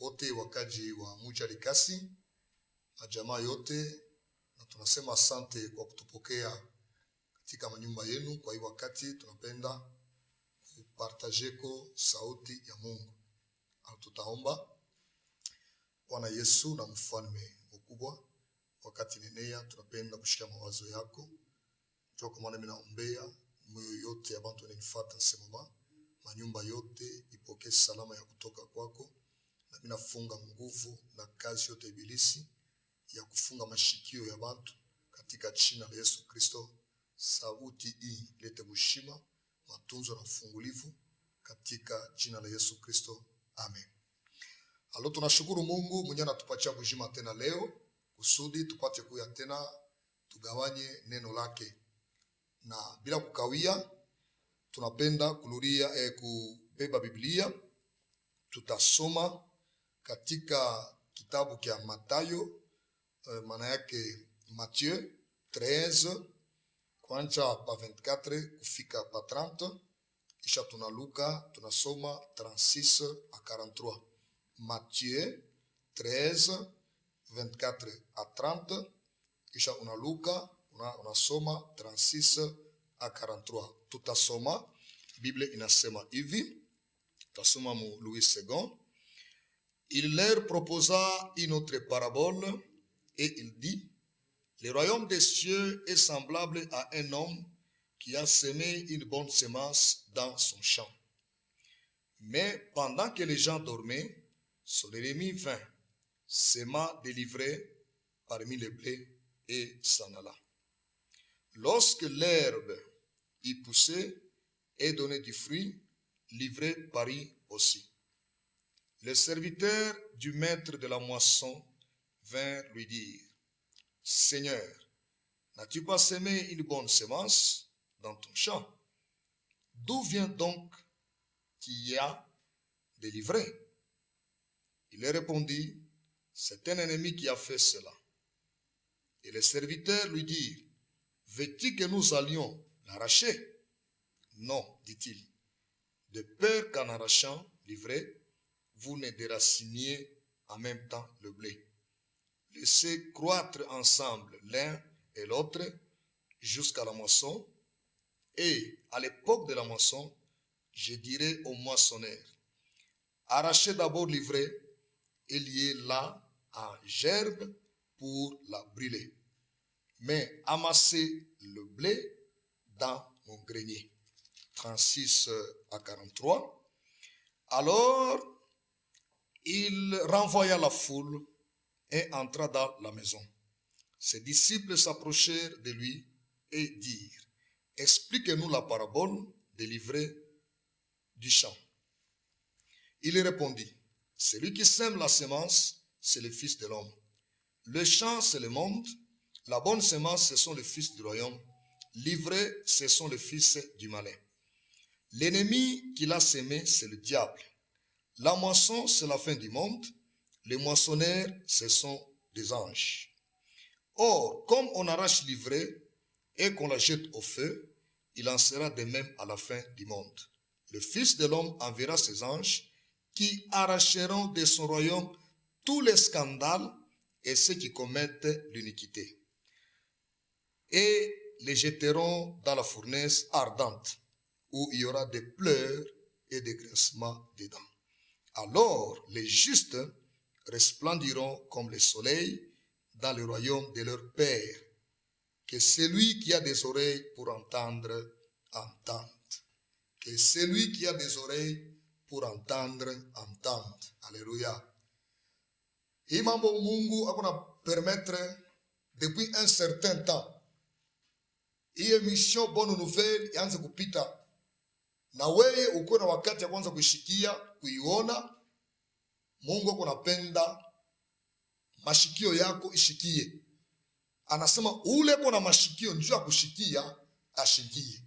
wote wakaji wa Muja Likasi na jamaa yote, na tunasema asante kwa kutupokea katika manyumba yenu. Kwa hii wakati tunapenda kupartajeko sauti ya Mungu. Tutaomba. Bwana Yesu na mfalme mkubwa, wakati nenea tunapenda kushika mawazo yako. Kwa maana mimi naombea moyo yote ya bantu wanifuata nsema manyumba yote ipokee salama ya kutoka kwako, na mimi nafunga nguvu na kazi yote ibilisi ya kufunga mashikio ya bantu katika jina la Yesu Kristo. Sauti hii lete bushima, matunzo na ufungulivu katika jina la Yesu Kristo. Amen. Alo, tunashukuru Mungu mwenye anatupatia bujima tena leo kusudi tupate kuya tena tugawanye neno lake. Na bila kukawia tunapenda kuluria kubeba Biblia. Tutasoma katika kitabu kia Mathayo, maana yake Matthieu 13 kwanza pa 24 kufika pa 30, kisha tunaluka tunasoma 36 a 43. Matthieu 13 24 a 30, kisha unaluka unasoma 36 a 43. Tutasoma Biblia inasema hivi. Tutasoma mu Louis II. Il leur proposa une autre parabole et il dit: le royaume des cieux est semblable à un homme qui a semé une bonne semence dans son champ. Mais pendant que les gens dormaient, son ennemi vint, sema délivré parmi les blés et s'en alla. Lorsque l'herbe y poussait et donnait du fruit, livré parut aussi. Le serviteur du maître de la moisson vint lui dire: Seigneur, n'as-tu pas semé une bonne semence dans ton champ? D'où vient donc qu'il y a délivré? Il répondit: c'est un ennemi qui a fait cela. Et le serviteur lui dit: veux-tu que nous allions l'arracher? Non, dit-il, de peur qu'en arrachant l'ivraie, vous ne déraciniez en même temps le blé. Laissez croître ensemble l'un et l'autre jusqu'à la moisson. Et à l'époque de la moisson, je dirai au moissonneur: arrachez d'abord l'ivraie et liez-la en gerbe pour la brûler. Mais amassez le blé dans mon grenier. 36 à 43. Alors, il renvoya la foule et entra dans la maison. Ses disciples s'approchèrent de lui et dirent: expliquez-nous la parabole de l'ivraie du champ. Il répondit: celui qui sème la semence, c'est le Fils de l'homme. Le champ, c'est le monde. La bonne semence, ce sont les fils du royaume. L'ivraie, ce sont les fils du malin. L'ennemi qui l'a semé, c'est le diable. La moisson, c'est la fin du monde. Les moissonneurs, ce sont des anges. Or, comme on arrache l'ivraie et qu'on la jette au feu, il en sera de même à la fin du monde. Le Fils de l'homme enverra ses anges qui arracheront de son royaume tous les scandales et ceux qui commettent l'iniquité, et les jetteront dans la fournaise ardente, où il y aura des pleurs et des grincements des dents. Alors les justes resplendiront comme le soleil dans le royaume de leur Père. Que celui qui a des oreilles pour entendre, entende. Que celui qui a des oreilles pour entendre, entende. Alléluia. Hii mambo Mungu akona permettre depuis un certain temps. Hii émission Bonne Nouvelle ianze kupita. Na wewe uko na wakati ya kwanza kuishikia, kuiona. Mungu akonapenda mashikio yako ishikie. Anasema ule kuna mashikio njoo kushikia ashikie.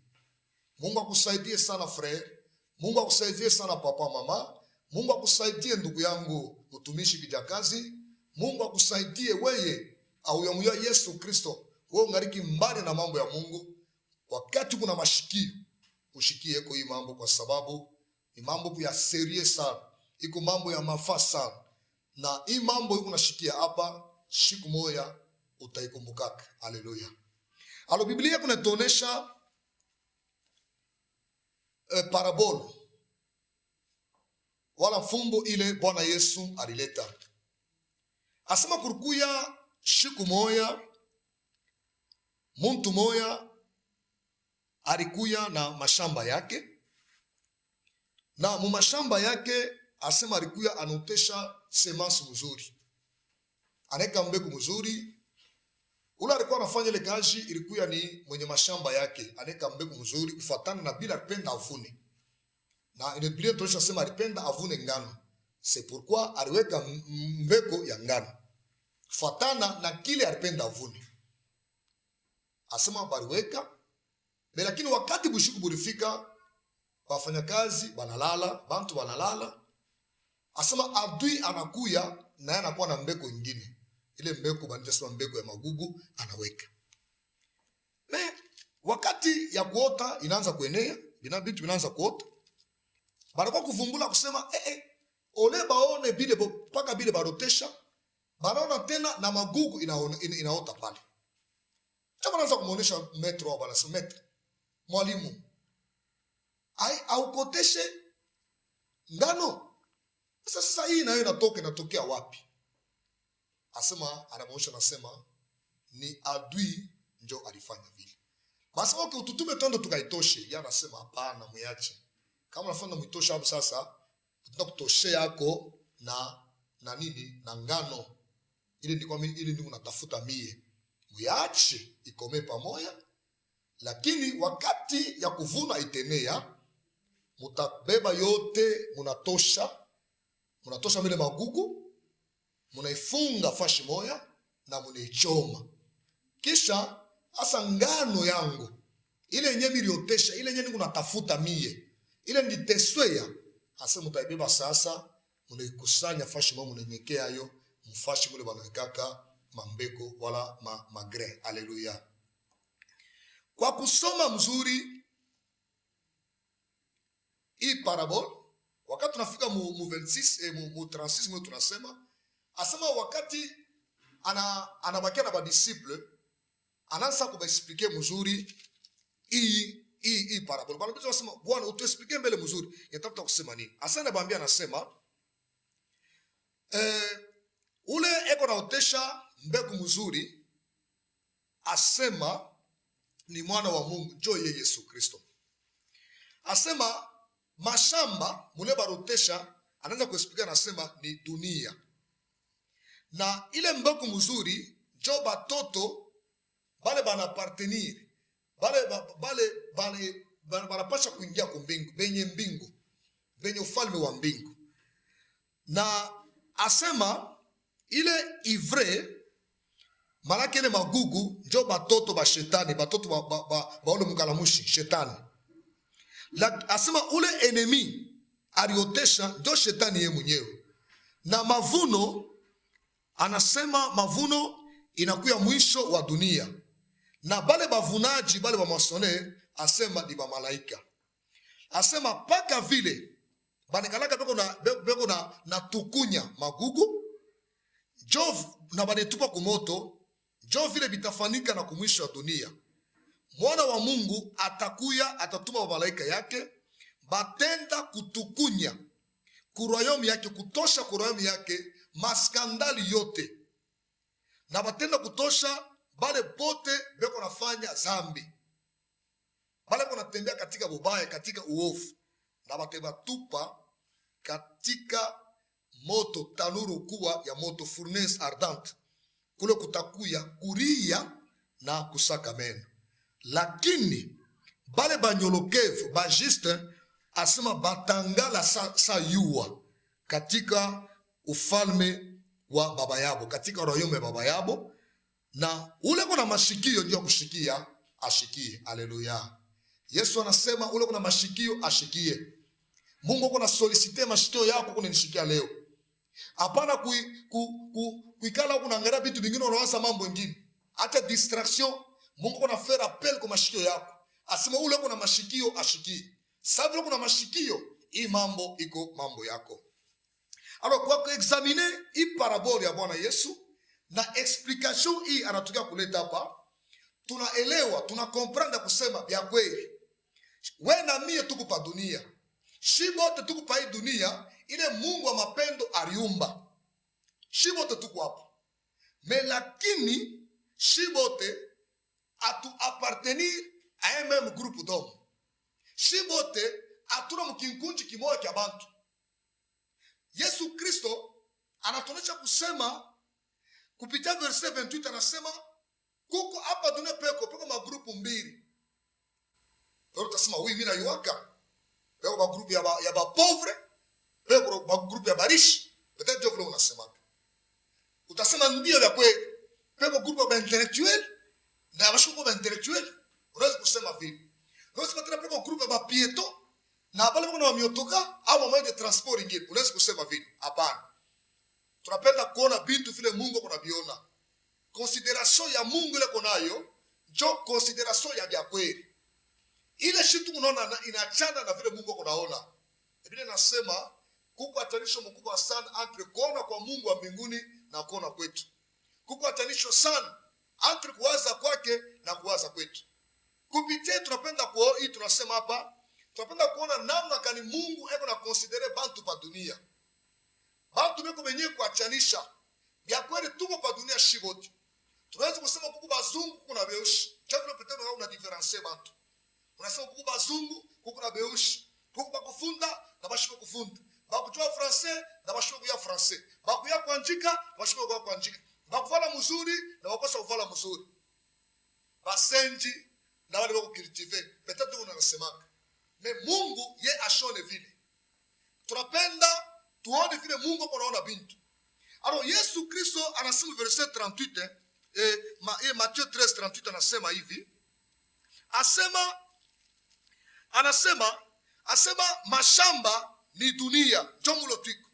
Mungu akusaidie sana frère. Mungu akusaidie sana papa mama. Mungu akusaidie ndugu yangu mtumishi kijakazi. Mungu akusaidie wewe au ya Yesu Kristo. Wewe ungariki mbali na mambo ya Mungu. Wakati kuna mashikio ushikie kwa hii mambo, kwa sababu ni mambo ya serious sana. Iko mambo ya mafaa sana. Na hii mambo yuko nashikia hapa, siku moja utaikumbukaka. Haleluya. Alo Biblia kunatuonesha parabolo wala fumbo ile Bwana Yesu alileta. Asema kurukuya siku moya muntu moya alikuya na mashamba yake, na mu mashamba yake asema alikuya anotesha semence mzuri, aneka mbegu mzuri. Ule alikuwa anafanya ile kazi ilikuya ni mwenye mashamba yake, aneka mbegu mzuri kufuatana na bila alipenda avune. Na ile Biblia tunaonyesha sema alipenda avune ngano. C'est pourquoi aliweka mbegu ya ngano kufuatana na kile alipenda avune. Asema baliweka, lakini wakati bushiku bulifika, wafanyakazi banalala, bantu banalala. Asema adui anakuya na anakuwa na mbegu nyingine. Ile mbegu banita sema mbegu ya magugu anaweka. Wakati ya kuota inaanza kuenea, bintu inaanza kuota. Banakuwa kuvumbula kusema ole baone bile paka bile barotesha, banaona tena na magugu inaota pale. Chama naanza kumuonesha metro au banasema metro. Mwalimu, aukoteshe ngano. Sasa hii nayo inatokea wapi? Asema anamuonyesha, nasema ni adui njo alifanya vile. Basi okay, ututume tondo tukaitoshe. Yeye anasema hapana, muache. Kama unafanya muitosha hapo sasa, tutakutoshe yako na nini? Na ngano. Ile ndiko unatafuta mie. Muache ikome pamoja. Lakini wakati ya kuvuna itenea, mutabeba yote, munatosha vile magugu, munaifunga fashi moya na munaichoma. Kisha asa ngano yangu ile yenye miliotesha, ile yenye niko natafuta mie, ile nditesweya, asa mutaibeba sasa, munaikusanya fashi moya, munanyekea yo mfashi mule banawekaka mambeko wala magre. Haleluya. Kwa kusoma mzuri hii parabole, wakati tunafika mu 26 mu 36 mwe tunasema, asema wakati anabakia na badisiple, anaanza kubaexplique mzuri hii parabole. Bwana Yesu anasema, Bwana utuexplique mbele mzuri, yatafuta kusema nini? Asa anabambia, anasema ule eko naotesha mbegu mzuri, asema ni mwana wa Mungu, njo ye Yesu Kristo. Asema mashamba mule barotesha, anaanza kuexplica, anasema ni dunia. Na ile mbegu mzuri njo batoto bale banapartenir, bale banapasha kuingia kwa mbingu, benye ufalme wa mbingu. Na asema ile ivre, malaki ile magugu njo batoto ba shetani, batoto ba ule mukalamushi shetani. Asema ule enemi aliotesha njo shetani ye mwenyewe. Na mavuno, anasema mavuno inakuya mwisho wa dunia. Na bale bavunaji, bale bamasone, asema ni ba malaika. Asema paka vile banikalaka beko na tukunya magugu, jo na banetupa kumoto, jo vile bitafanika na kumwisho wa dunia. Mwana wa Mungu atakuya, atatuma malaika yake, batenda kutukunya kuroyomu yake, kutosha kuroyomu yake maskandali yote. Na batenda kutosha bale bote beko nafanya zambi, bale beko natembea katika bubaya, katika uofu. Na bateba tupa katika moto, tanuru kubwa ya moto, furnace ardente. Kule kutakuya kuria na kusaka meno. Lakini bale banyolokevu, bajiste, asema batangala sa yuwa katika ufalme wa baba yabo, katika royaume ya baba yabo. Na ule kuna mashikio ndio kushikia, ashikie. Haleluya. Yesu anasema ule kuna mashikio ashikie. Mungu kuna solicite mashikio yako kunishikia leo. Hapana kuikala kunaangalia vitu vingine, unawaza mambo mengine. Acha distraction. Mungu kuna faire appel kwa mashikio yako. Asema ule kuna mashikio ashikie. Sasa vile kuna mashikio, hii mambo iko mambo yako. Alors kwa kuexamine hii parabole ya Bwana Yesu na explication hii anatokea kuleta hapa, tunaelewa, tunakomprenda kusema vya kweli. Wewe na mie tuko pa dunia. Shibote tuko pa hii dunia ile Mungu wa mapendo aliumba. Shibote tuko hapa. Mais lakini shibote atu appartenir à un même groupe d'hommes. Shibote atuna mkinkunji kimoja kya bantu. Yesu Kristo anatonesha kusema kupitia verse 28 anasema kuko hapa dunia peko magrupu mbili. Leo utasema oui mimi na yuaka. Peko magrupu ya ba pauvre, peko magrupu ya barishi. Peut-être Dieu vile unasema. Utasema ndio ya kweli. Peko grupu ya intellectuel na bashuko ba intellectuel. Unaweza kusema vile. Unaweza kusema peko grupu ya pieto na pale kuna miotoka au moyo de transport ingine. Unaweza kusema vile. Hapana. Tunapenda kuona bintu vile Mungu kunaviona. Consideration ya Mungu ile konayo, njo consideration ya kweli. Ile shitu unaona inachana na vile Mungu kunaona. Biblia inasema kuko atanisho mkubwa sana entre kuona kwa Mungu wa mbinguni na kuona kwetu. Kuko atanisho sana entre kuwaza kwake na kuwaza kwetu. Kupitia tunapenda kuona hii tunasema hapa, tunapenda kuona namna kani Mungu eko na considere bantu pa dunia. Bantu beko benye kuachanisha. Ya kweli tuko pa dunia shiboti. Tunaweza kusema kuko bazungu kuna beushi. Chapo petendo na una difference bantu. Unasema kuko bazungu, kuko na beushi. Kuko bakufunda na bashiko kufunda. Bakujua français na bashiko ya français. Bakuya kuandika, bashiko kwa kuandika. Bakuvala mzuri na bakosa kuvala mzuri. Basenji na wale bako cultiver. Peut-être unasema. Mais Mungu ye ashone vile. Tunapenda tuone vile Mungu konaona bintu. Alors Yesu Kristo anasema verset 38 Matthieu 13:38 anasema hivi. Asema mashamba ni dunia, jomulo twiko.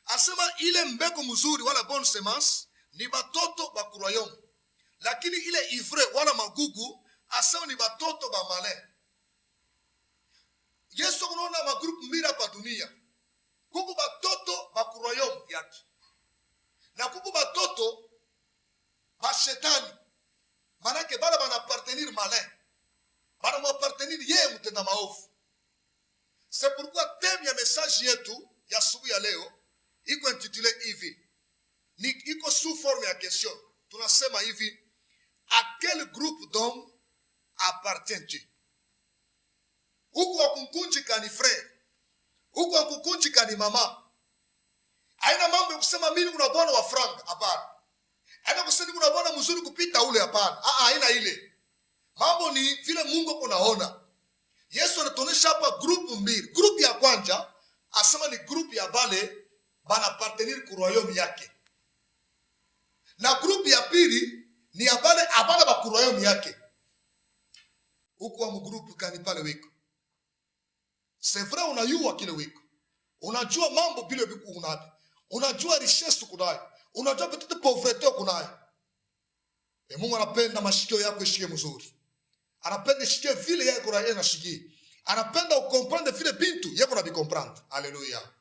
Asema ile mbeko mzuri wala bonne semence ni batoto ba kuroyomu. Lakini ile ivre wala magugu asema ni batoto ba malin. Yesu kunaona magrupu mbili hapa dunia. Kuku batoto ba kuroyomu yake. Na kuku batoto ba shetani. Manake bala bana appartenir malin. Bana m'appartenir yeye mtenda maovu. C'est pourquoi thème ya message yetu ya asubuhi ya leo iko intitulé hivi. Iko sous forme ya question. Tunasema hivi, à quel groupe d'hommes appartiens-tu? Huku wakunkunjika ni frère. Huku wakunkunjika ni mama. Haina mambo ya kusema mimi kuna bwana wa franga, hapana. Haina kusema kuna bwana mzuri kupita ule, hapana. Haina ile. Mambo ni vile Mungu kunaona. Yesu anatuonesha hapa grupu mbili. Grupu ya kwanza asema ni grupu ya bale bana appartenir ku royaume yake. Na grupu ya pili ni ya bale abana ba ku royaume yake. Huko wa mgrupu kani pale wiko. C'est vrai unayua kile wiko. Unajua mambo bila biku unabi. Unajua richesse kunayo. Unajua petite pauvreté kunayo. Mungu anapenda mashikio yako ishike mzuri. Anapenda shikie vile yako na yeye nashikie. Anapenda ukomprende vile bintu yako na bikomprendre. Haleluya.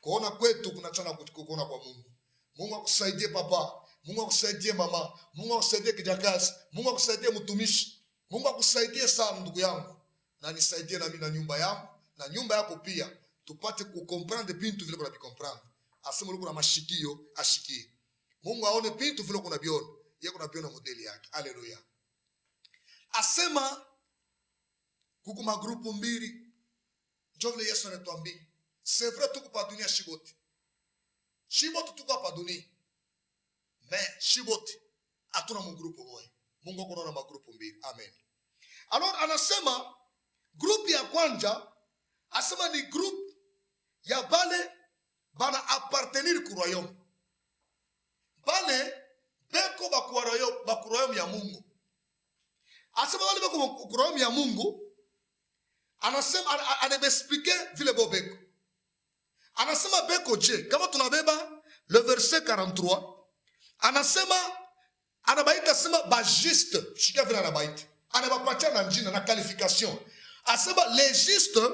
Kuona kwetu kunachana kuona kwa Mungu. Mungu akusaidie papa, Mungu akusaidie mama, Mungu akusaidie kijakazi, Mungu akusaidie mtumishi. Mungu akusaidie sana ndugu yangu. Na nisaidie na mimi na nyumba yangu na nyumba yako pia tupate kukomprendre bintu vile kuna bikomprendre. Asema kuna mashikio ashikie. Mungu aone bintu vile kuna biona. Yeye kuna biona modeli yake. Haleluya. Asema kuku magrupu mbili. Ndio vile Yesu anatuambia. C'est vrai tuko pa dunia shiboti. Shiboti tuko pa dunia. Mais shiboti hatuna mgrupu moja. Mungu kunaona magrupu mbili. Amen. Alors anasema grupu ya kwanza asema ni grupu ya bale bana appartenir ku royaume. Bale beko ba ku royaume ya Mungu. Asema wale beko ku royaume ya Mungu. Anasema anabexplique vile bobeko. Anasema beko je, kama tunabeba le verset 43, anasema anabaita sema ba juste, shika vile anabaita. Anabapatia na njina na qualification. Asema les justes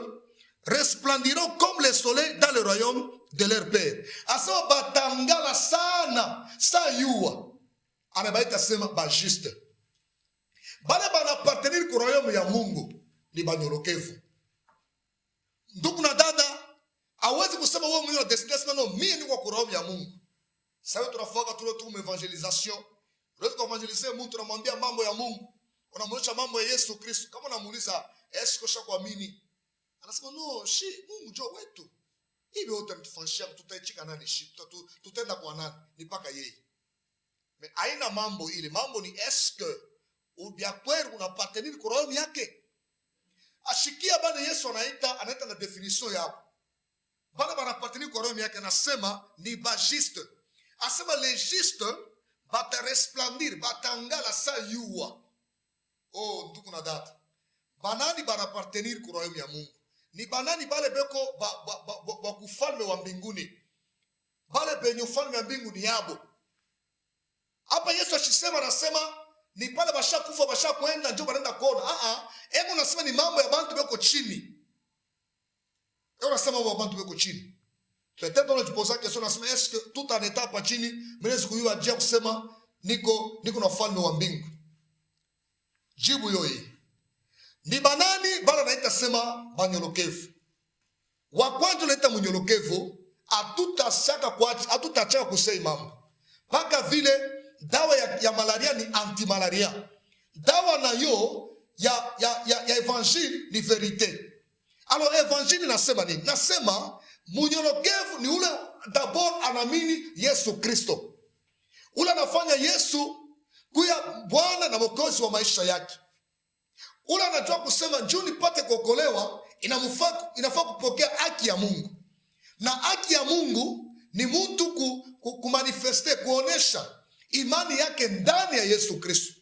resplendiront comme le soleil dans le royaume de leur Père. Asema batangala sana sa yuwa. Amebaita sema ba juste. Bale banapartenir ku royaume ya Mungu ni banyorokevu. Ndugu na dada, hawezi kusema wewe mwenyewe destination no mimi niko ku royaume ya Mungu. Sasa tunafaka tu evangelisation. Unaweza kuevangelize mtu tunamwambia mambo ya Mungu. Unamwonyesha mambo ya Yesu Kristo. Kama unamuuliza esko shakuamini? Anasema no, Mungu njoo wetu. Hivi wote mtufanyishia tutaichika nani tutaenda kwa nani? Ni paka yeye. Mais haina mambo ile. Mambo ni eske ubia kweli unapartenir kwa roho yake. Ashikia bana Yesu anaita na definition yao. Bana banapartenir kwa roho yake anasema ni ba juste. Asema les justes bata resplendir, batangala sa yuwa. Oh, ndugu na dada. Banani banapartenir kwa roho ya Mungu. Ni banani bale beko ba kufalme wa mbinguni. Bale benye ufalme wa mbinguni yabo. Hapa Yesu akisema anasema ni pale bashakufa bashakwenda njoo banaenda kuona. Hebu nasema ni mambo ya bantu beko chini. Hebu nasema mambo ya bantu beko chini. Peut-être on pose la question nasema est-ce que tout en état pa chini mnaweza kujua je kusema niko na ufalme wa mbingu. Jibu yoyi. Ni banani bala naita sema banyolokevu. Wa kwanza naita munyolokevu atutachaka kusei mambo. Paka vile dawa ya malaria ni anti-malaria. Dawa na yo ya evangile ni verite. Alors evangile nasema nini? Nasema munyolokevu ni ule d'abord anamini Yesu Kristo. Ule anafanya Yesu kuya Bwana na Mwokozi wa maisha yake. Ule anajua kusema njoo nipate kuokolewa, inafaa kupokea haki ya Mungu. Na haki ya Mungu ni mtu kumanifeste, kuonesha imani yake ndani ya Yesu Kristo.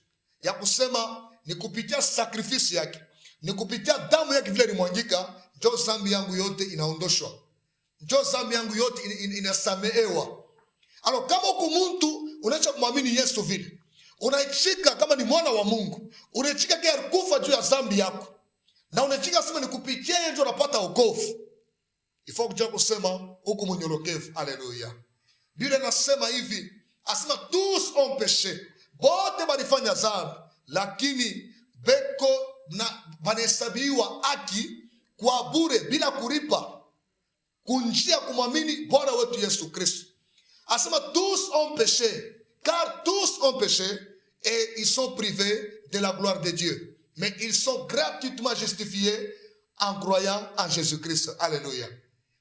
Ya kusema ni kupitia sacrifice yake, ni kupitia damu yake vile ilimwangika, njoo dhambi yangu yote inaondoshwa. Njoo dhambi yangu yote inasamehewa. Alors kama uko mtu unaacha kumwamini Yesu vile, unaichika kama ni mwana wa Mungu, unaichika kia kufa juu ya dhambi yako, na unaichika sema ni kupitia yeye ndio unapata wokovu. Ifaa kujua kusema huko mnyolokevu. Haleluya. Biblia inasema hivi, asema tous ont péché. Bote balifanya dhambi, lakini beko na banahesabiwa haki kwa bure bila kulipa. Kunjia kumwamini Bwana wetu Yesu Kristo. Asema tous ont péché, car tous ont péché et ils sont privés de la gloire de Dieu. Mais ils sont gratuitement justifiés en croyant en Jésus-Christ. Alléluia.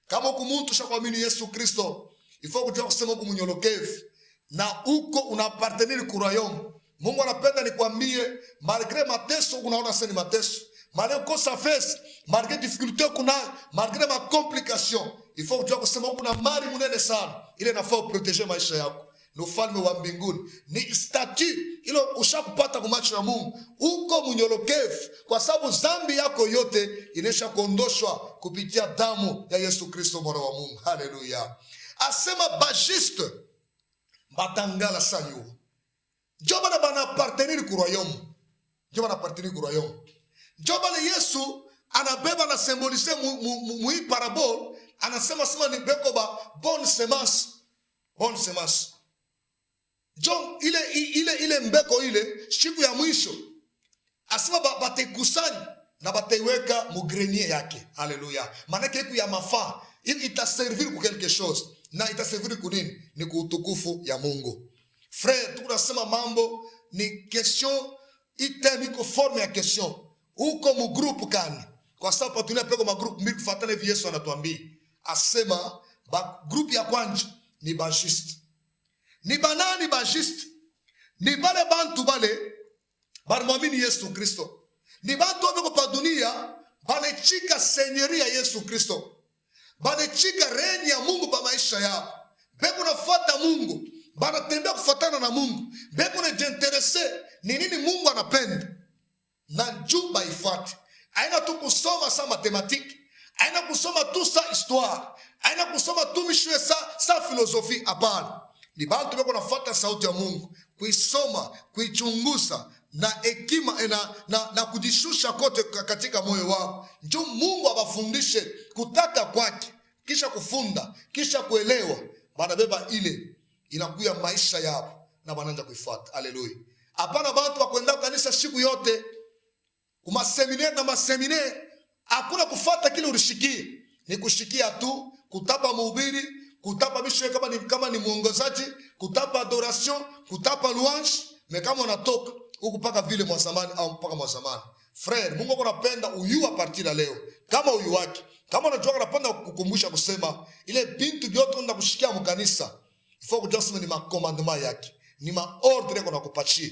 Kama uko mtu shakuamini Yesu Kristo, ifaa kujua kusema uko mnyolokevu na uko unapartenir ku royaume. Mungu anapenda nikwambie, malgré mateso unaona sasa ni mateso, malgré kosa fesi, malgré difficulté kuna, malgré ma complication, ifaa kujua kusema uko na mali munene sana, ile nafaa protéger maisha yako. Ni ufalme wa mbinguni, ni statut ile ushakupata kwa macho ya Mungu. Uko mnyolokevu kwa sababu dhambi yako yote inesha kuondoshwa kupitia damu ya Yesu Kristo mwana wa Mungu. Haleluya. Asema bajiste batangala sayo. Joba na bana partenir ku royaume. Joba na partenir ku royaume. Joba na Yesu anabeba na symboliser mu parabole, anasema sema ni beko ba bonne semence. Bonne semence. John ile mbeko ile siku ya mwisho asema batekusanya na bataiweka mu grenier yake. Haleluya. Maana yake ya mafaa ili itaservir pour quelque chose, na itaservir ku nini? Ni ku utukufu ya Mungu. Frère, tunasema mambo ni question item iko forme ya question. Uko mu group kani? Kwa sababu tunapeka ma group mbili kufuatana hivi Yesu anatuambia. Asema ba group ya kwanza ni bajiste. Ni banani bajiste? Ni bale bantu bale balimwamini Yesu Kristo. Ni bantu wabeko pa dunia banechika seigneurie ya Yesu Kristo. Banechika reni ya Mungu pa maisha yao. Beko nafuata Mungu, banatembea kufuatana na Mungu. Beko najiinteresse ni nini Mungu anapenda, na njoo baifuate. Haina tu kusoma sa mathématique, haina kusoma tu sa histoire, haina kusoma tu mishwe sa philosophie. Hapana. Ni bantu beko nafuata sauti ya Mungu, kuisoma, kuichunguza na hekima na kujishusha kote katika moyo wao. Njoo Mungu abafundishe kutaka kwake, kisha kufunda, kisha kuelewa, banabeba ile inakuya maisha yao na bananja kuifuata. Haleluya. Hapana watu wa kwenda kanisa siku yote kuma seminaire na maseminaire, hakuna kufuata kile ulishikia. Ni kushikia tu, kutapa mhubiri, kutapa bisho kama ni muongozaji, kutapa adoration, kutapa louange, kama unatoka huku paka vile mwa zamani au mpaka mwa zamani. Frère, Mungu anapenda uyu a partir ya leo. Kama uyu wake, kama unajua anapenda kukukumbusha kusema ile bintu vyote unataka kushikia mkanisa, ifo kujua sema ni makomandema yake, ni maordre yako nakupatia.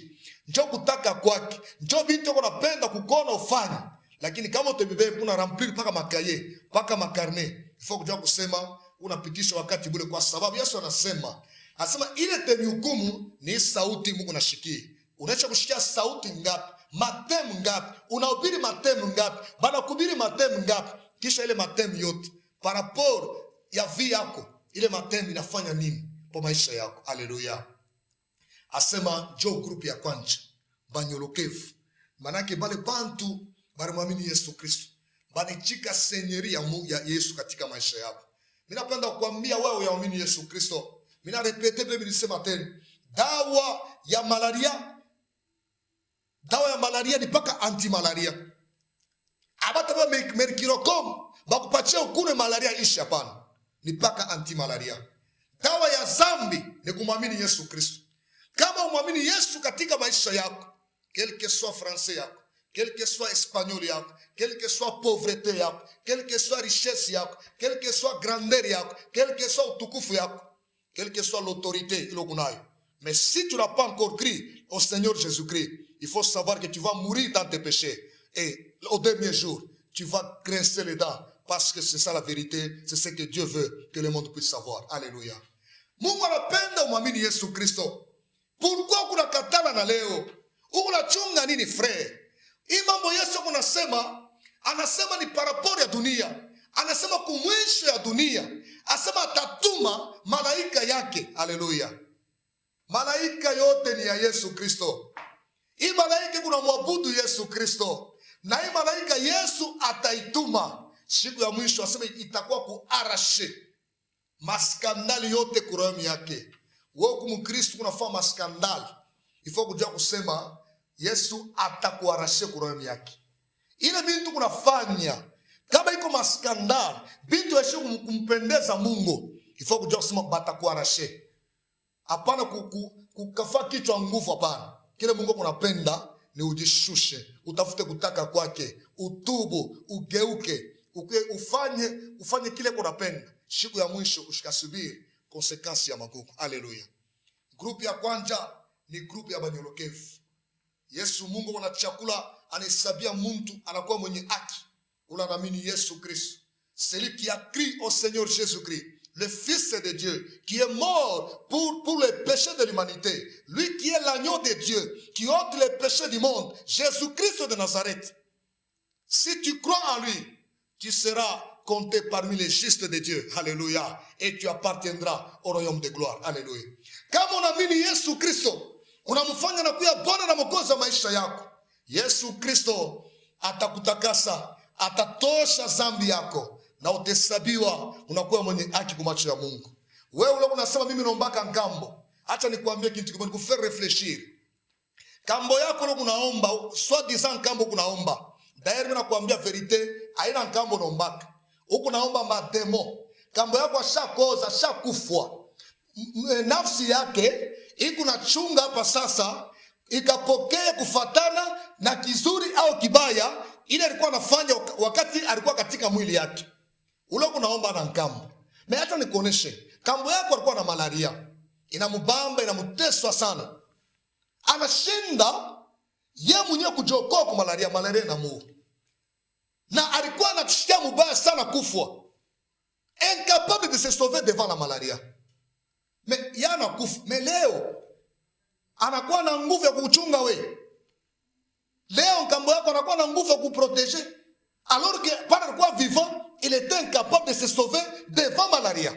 Njoo kutaka kwake, njoo bintu yako anapenda kukona ufanye. Lakini kama utebebe kuna remplir paka makaye, paka makarne, ifo kujua kusema unapitisha wakati bure, kwa sababu Yesu anasema ile tenihukumu ni sauti Mungu nashikia. Unaacha kushikia sauti ngapi? Matemu ngapi? Unahubiri matemu ngapi? Bana kuhubiri matemu ngapi? Kisha ile matemu yote par rapport ya vie yako, ile matemu inafanya nini kwa maisha yako? Haleluya. Asema jo group ya kwanza banyolokevu, manake bale bantu bali muamini Yesu Kristo, banichika senyeri ya Yesu katika maisha yako. Mimi napenda kukuambia wewe yaamini Yesu Kristo. Mimi na repete Biblia inasema tena, dawa ya malaria ni paka anti-malaria. Abata ba mercurochrome bakupatia ukune malaria ishi, hapana. Ni paka anti-malaria. Dawa ya zambi ni kumwamini Yesu Kristo. Kama umwamini Yesu katika maisha yako, quel que soit français yako, quel que soit espagnol yako, quel que soit pauvreté yako, quel que soit richesse yako, quel que soit grandeur yako, quel que soit utukufu yako, quelle que soit l'autorité ilokunayo. Mais si tu n'as pas encore crié au Seigneur Jésus-Christ, il faut savoir que tu vas mourir dans tes péchés. Et au dernier jour, tu vas grincer les dents. Parce que c'est ça la vérité. C'est ce que Dieu veut que le monde puisse savoir. Alléluia. Mungu anapenda umwamini Yesu Kristo. Pourquoi kuna katala na leo? Unachunga nini frère? Hii mambo Yesu anasema ni par rapport ya dunia. Anasema kumwisho ya dunia. Asema atatuma malaika yake. Haleluya. Malaika yote ni ya Yesu Kristo. Hii malaika kuna mwabudu Yesu Kristo. Na hii malaika Yesu ataituma siku ya mwisho. Asema itakuwa kuarashe maskandali yote kuromi yake. Wewe kumu Kristo kunafaa maskandali, ifo kujua kusema Yesu atakuarashe kuromi yake. Ile bintu kunafanya kama iko maskandali, bintu yeshe kumpendeza Mungu, ifo kujua kusema batakuarashe. Hapana kukafa kichwa nguvu, hapana. Kile Mungu kunapenda ni ujishushe, utafute kutaka kwake, utubu, ugeuke, ufanye kile kunapenda. Siku ya mwisho ushikasubiri konsekansi ya magumu. Haleluya. Grupu ya kwanza ni grupu ya banyolokevu. Yesu Mungu wana chakula anahesabia mtu anakuwa mwenye haki. Unaamini Yesu Kristo. Celui qui a cru au Seigneur Jésus-Christ, le Fils de Dieu, qui est mort pour les péchés de l'humanité. Lui qui est l'agneau de Dieu, qui ôte les péchés du monde. Jésus-Christ de Nazareth. Si tu crois en lui, tu seras compté parmi les justes de Dieu. Alléluia. Et tu appartiendras au royaume de gloire. Alléluia. Kama unaamini Yesu Kristo, unamfanya na kuwa Bwana na Mwokozi wa maisha yako, Yesu Kristo atakutakasa, atatosha dhambi yako, na utahesabiwa unakuwa mwenye haki kwa macho ya Mungu. Wewe ule unasema mimi naombaka ngambo, acha nikwambie kitu kimoja kufanya réfléchir. Kambo yako ule unaomba, soit disant kambo unaomba. D'ailleurs mimi nakwambia verite, haina ngambo unaombaka. Huko naomba mademo. Kambo yako ashakoza, ashakufwa. Nafsi yake iko na chunga hapa sasa, ikapokea kufatana na kizuri au kibaya ile alikuwa anafanya wakati alikuwa katika mwili yake. Ule kunaomba na ngambo. Na hata nikuoneshe, kambo yako alikuwa na malaria. Inamubamba, inamuteswa sana. Anashinda yeye mwenyewe kujiokoa kwa malaria na mu. Na alikuwa anatishikia mubaya sana kufwa. Incapable de se sauver devant la malaria. Mais yana kufu. Mais leo anakuwa na nguvu ya kuchunga we. Leo ngambo yako anakuwa na nguvu ya kuprotéger. Alors que pendant alikuwa vivant, il était incapable de se sauver devant malaria.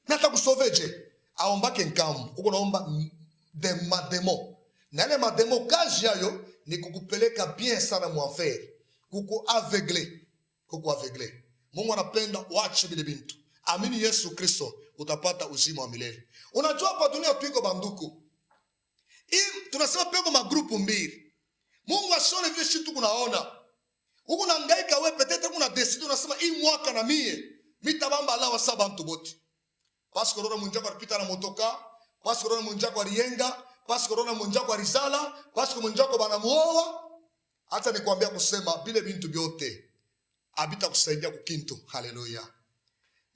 Nata kusauver je. Aombake ngambo. Uko naomba mademo. Na ile mademo kazi yayo ni kukupeleka bien sana muaferi, kukuavegle. Mungu anapenda uache vile bintu. Amini Yesu Kristo, utapata uzima wa milele. Unajua hapa dunia tuiko banduku. Tunasema peko magrupu mbili. Mungu asione vile shitu kunaona. Huku nangaika we petete kuna desidi unasema hii mwaka na mie mitabamba ala wa saba mtu bote. Pasi korona munjako alipita na motoka, pasi korona munjako aliyenga, pasi korona munjako alizala, pasi korona munjako banamuoa. Hata nikwambia kusema bile bintu byote abita kusaidia kukintu. Haleluya.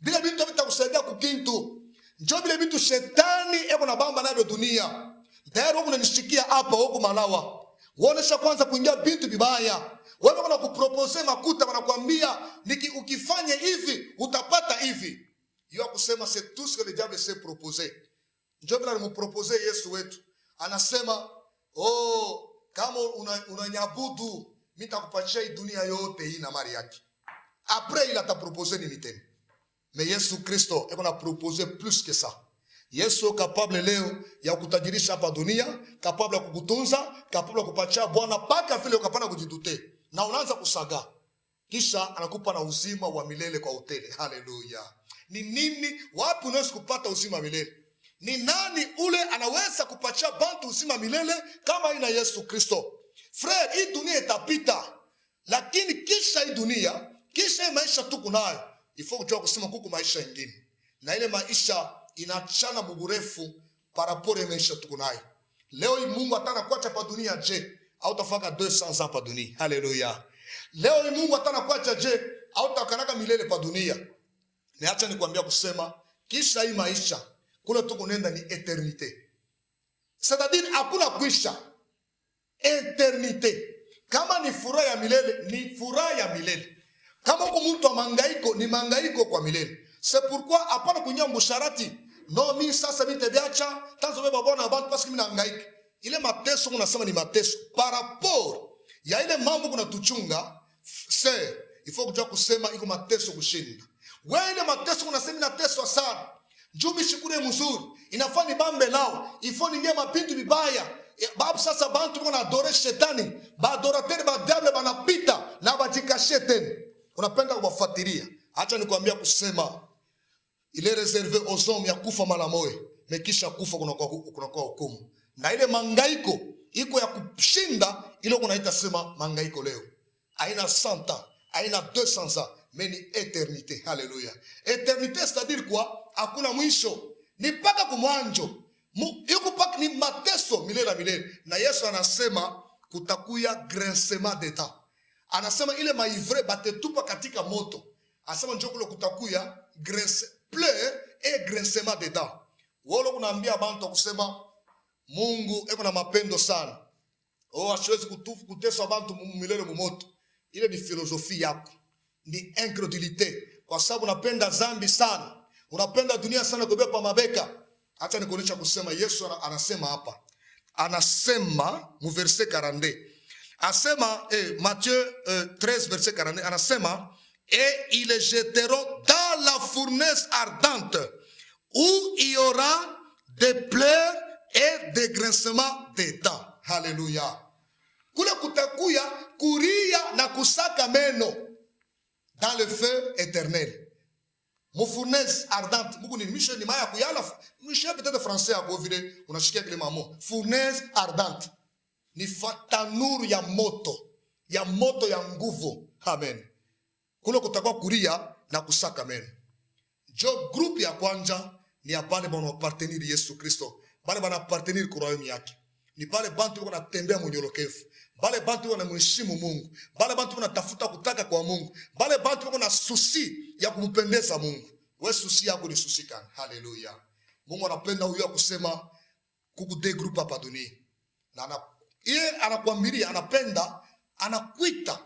Bile bintu abita kusaidia kukintu. Njoo bile bintu shetani eko na bamba nabyo dunia. Tayari huku nanishikia hapa huku Malawa. Wonesha kwanza kuingia bintu bibaya. Wewe wana kupropose makuta wanakuambia ukifanya hivi utapata hivi. Yeye kusema c'est tout ce que le diable s'est proposé. Njoo bila nimupropose Yesu wetu. Anasema, "Oh, kama unanyabudu, mimi nitakupatia hii dunia yote hii na mali yake." Après il a proposé nini tena? Mais Yesu Kristo eko na proposer plus que ça. Yesu capable leo ya kutajirisha hapa dunia, capable ya kukutunza, capable ya kupatia Bwana paka vile ukapana kujidute. Na unaanza kusaga. Kisha anakupa na uzima wa milele kwa hoteli. Haleluya. Ni nini wapi unaweza kupata uzima wa milele? Ni nani ule anaweza kupatia bantu uzima milele kama ina Yesu Kristo? Frère, hii dunia itapita. Lakini kisha hii dunia, kisha hii maisha tuko nayo, ifo kujua kusema kuku maisha ingine. Na ile maisha inachana bugurefu paraporo ya maisha tuko nayo. Leo hii Mungu atana kuacha pa dunia je, au tafaka 200 ans pa dunia. Haleluya. Leo hii Mungu atana kuacha je, au takanaka milele pa dunia. Niacha nikwambia kusema kisha hii maisha kule tuko nenda ni eternite. C'est-à-dire hakuna kuisha. Eternite. Kama ni furaha ya milele, ni furaha ya milele. Kama uko mtu wa mangaiko, ni mangaiko kwa milele. C'est pourquoi hapana kunyia mbusharati. No, mimi sasa nitabiacha, tanzo beba bona abantu parce que mimi nangaika. Ile mateso unasema ni mateso. Par rapport ya ile mambo kuna tuchunga, c'est il faut kujua kusema iko mateso kushinda. Wewe ile mateso unasema na teso sana. Njumi shikure mzuri. Inafaa ni bambe lao. Ifo ni ngema mapindu vibaya. Babu sasa bantu wana adore shetani. Ba adorateri ba diable banapita na bajikashe tena. Unapenda kuwafuatilia. Acha nikwambia kusema il est réservé aux hommes ya kufa mara moja. Mekisha kufa kunakuwa hukumu. Na ile mangaiko iko ya kushinda ile kunaita sema mangaiko leo. Haina 100 ans, haina 200 ans, mais ni éternité. Alléluia. Éternité c'est-à-dire quoi? Hakuna mwisho. Ni paka kumwanjo. Yuko paka ni mateso milele na milele. Na Yesu anasema kutakuya grincement des dents. Anasema ile maivre batetupa katika moto. Anasema njoo kule kutakuya pleurs et grincement des dents. Wolo kunaambia bantu kusema Mungu eko na mapendo sana. Oh, asiwezi kuteswa bantu milele mumoto. Ile ni filosofia yako. Ni incredulité. Kwa sababu unapenda zambi sana. Unapenda dunia sana kubeba mabeka. Acha nikuonyesha kusema Yesu anasema hapa. Anasema mu verset 42. Anasema Matthieu 13 verset 42 anasema et ils les jetteront dans la fournaise ardente où il y aura des pleurs et des grincements des dents. Hallelujah. Kule kutakuya kuria na kusaka meno dans le feu éternel. Mo fournaise ardente. Mungu ni misho ni maya kuyala. Misho peut-être français à vile unashikia kile mamo. Fournaise ardente. Ni tanuru ya moto. Ya moto ya nguvu. Amen. Kule kutakuwa kuria na kusaka meno. Jo group ya kwanza ni apale bana appartenir Yesu Kristo. Bale bana appartenir kwa roho yake. Ni pale bantu wako natembea mnyorokevu. Bale bantu wako wanamheshimu Mungu. Bale bantu wanatafuta kutaka kwa Mungu. Bale bantu wako na susi ya kumpendeza Mungu. Wewe susi yako ni susi gani? Haleluya. Mungu anapenda huyo kusema kukude group hapa dunia. Na yeye anakuamiria, anapenda, anakuita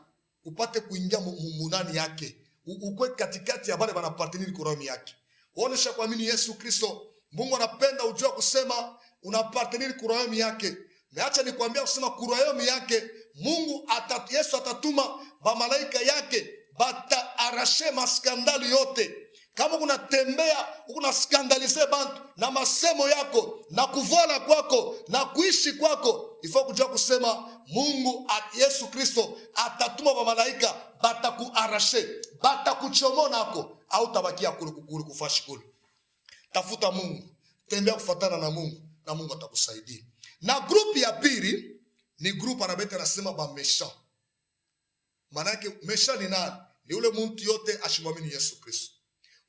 upate kuingia munani yake. Ukwe katikati ya bale bana partner kwa roho yake. Onesha kuamini Yesu Kristo. Mungu anapenda ujue kusema una partner kwa roho yake. Niacha nikwambia kusema kwa roho yake Mungu Yesu atatuma ba malaika yake bata arashe maskandali yote. kama unatembea unaskandalize bantu na masemo yako na kuvala kwako na kuishi kwako, ifo kujua kusema Mungu Yesu Kristo atatuma wa malaika batakuarashe, batakuchomona nako, au tabakia kule kufashi kule. Tafuta Mungu, tembea kufuatana na Mungu atakusaidia. Na grupu ya pili ni grupu anabeta nasema ba mesha. Maana yake mesha ni nani? Ni ule mtu yote ashimwamini Yesu Kristo.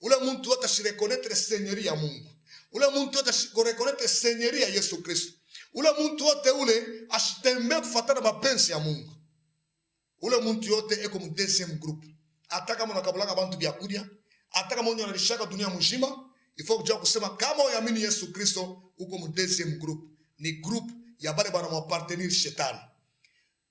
Ule mtu yote ashirekonetre seigneurie ya Mungu. Ule mtu yote ashirekonetre seigneurie ya Yesu Kristo. Ule mtu yote ule ashitembea kufuatana mapenzi ya Mungu. Ule mtu yote eko mu deuxième groupe. Ataka mwana kabulanga bantu bya kudia, ataka mwana analishaka dunia mzima, ifo kujua kusema kama uyamini Yesu Kristo uko mu deuxième groupe. Ni groupe ya bale bana mwapartenir shetani.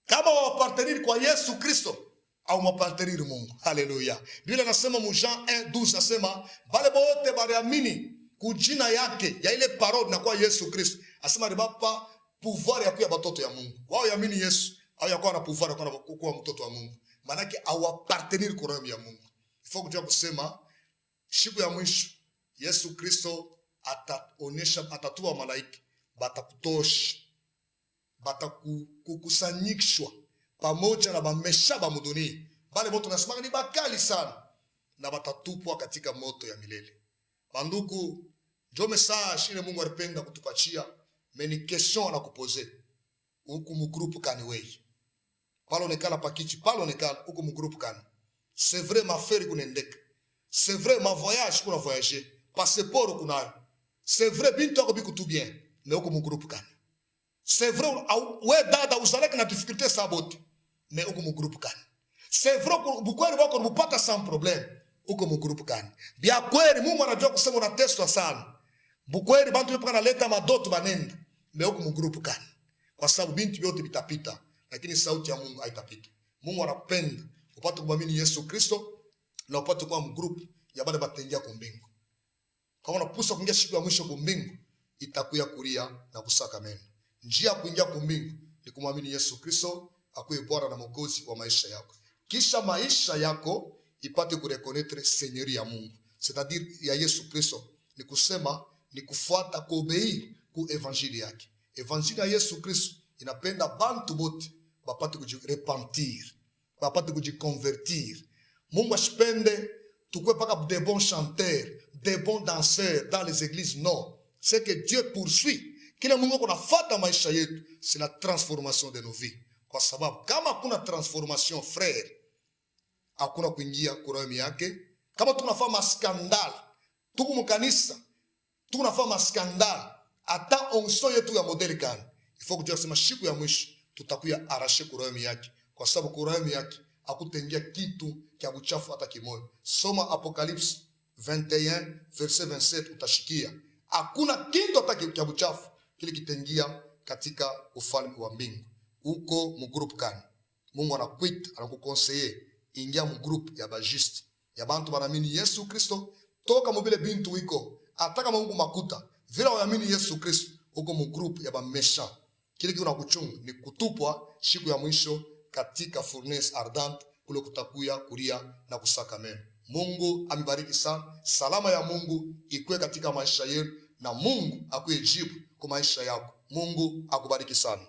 Kama wapartenir kwa Yesu Kristo au mwapartenir Mungu. Haleluya. Biblia nasema mu Jean 1:12 nasema bale bote baliamini kujina yake ya ile parole na kwa Yesu Kristo. Asema ribapa pouvoir ya kuya batoto ya Mungu. Wao yamini Yesu au yakuwa na pouvoir ya kuwa mtoto wa Mungu. Manake awapartenir kwa roho ya Mungu. Ifo kujua kusema siku ya mwisho Yesu Kristo atatua malaika batakutosha, batakukusanyishwa pamoja na bamesha ba mudunia. Bale moto nasema ni bakali sana na batatupwa katika moto ya milele. Banduku, jo message ile Mungu alipenda kutupatia, mais ni question na kuposer. Huku mu groupe kani wewe? Palo nekala pakichi, palo nekala huku mu groupe kani. C'est vrai ma frère kunendeka. C'est vrai ma voyage kuna voyager. Passeport kunayo. C'est vrai bintu ako biku tout bien. Mais huku mu groupe kani. C'est vrai we dada uzaleka na difficulté sabote. Mais huku mu groupe kani. C'est vrai bukweli wako mpata sans problème. Huko mu groupe kani. Bia kweli Mungu anajua kusema unateswa sana. Bukweli bantu wepo kanaleta madoto banenda. Mais huko mu groupe kani. Kwa sababu bintu vyote vitapita, lakini sauti ya Mungu haitapita. Mungu anapenda upate kumwamini Yesu Kristo na upate kuwa mu groupe ya bale batengia ku mbingu. Kama unapusa kuingia siku ya mwisho ku mbingu, itakuya kulia na kusaka meno. Njia kuingia ku mbingu ni kumwamini Yesu Kristo akuwe Bwana na Mwokozi wa maisha yako. Kisha maisha yako ipate kurekonetre seigneurie ya Mungu, c'est-à-dire ya Yesu Kristo. Ni kusema ni kufuata, kuobeir ku evanjili yake. Evanjili ya Yesu Kristo inapenda bantu bote bapate kujirepentir, bapate kujiconvertir. Mungu ashipende tukue paka des bons chanteurs, des bons danseurs dans les églises. Non, c'est que Dieu poursuit. Kile Mungu kunafata maisha yetu, c'est la transformation de nos vies. Kwa sababu kama kuna transformation frère, hakuna kuingia kuromi yake. Kama tunafanya skandal, tuko mkanisa, tunafanya skandal, ata onso yetu ya modeli kan. Ifo kujua sema siku ya mwisho tutakuya arashe kuromi yake. Kwa sababu kuromi yake hakutengia kitu kia buchafu hata kimoja. Soma Apocalypse 21 verset 27 utashikia. Hakuna kitu hata kia buchafu kile kitengia katika ufalme wa mbingu. Uko mu groupe kani. Mungu anakuita, anakukonseyer, ingia mu groupe ya bajiste, ya bantu banamini Yesu Kristo, toka mobile bintu wiko, ataka Mungu makuta, vila wamini Yesu Kristo, uko mu groupe ya bamesha. Kile kitu nakuchunga ni kutupwa siku ya mwisho katika furnace ardente kule kutakuya kulia na kusaka meno. Mungu amibariki sana. Salama ya Mungu ikue katika maisha yenu na Mungu akuye jibu kwa maisha yako. Mungu akubariki sana.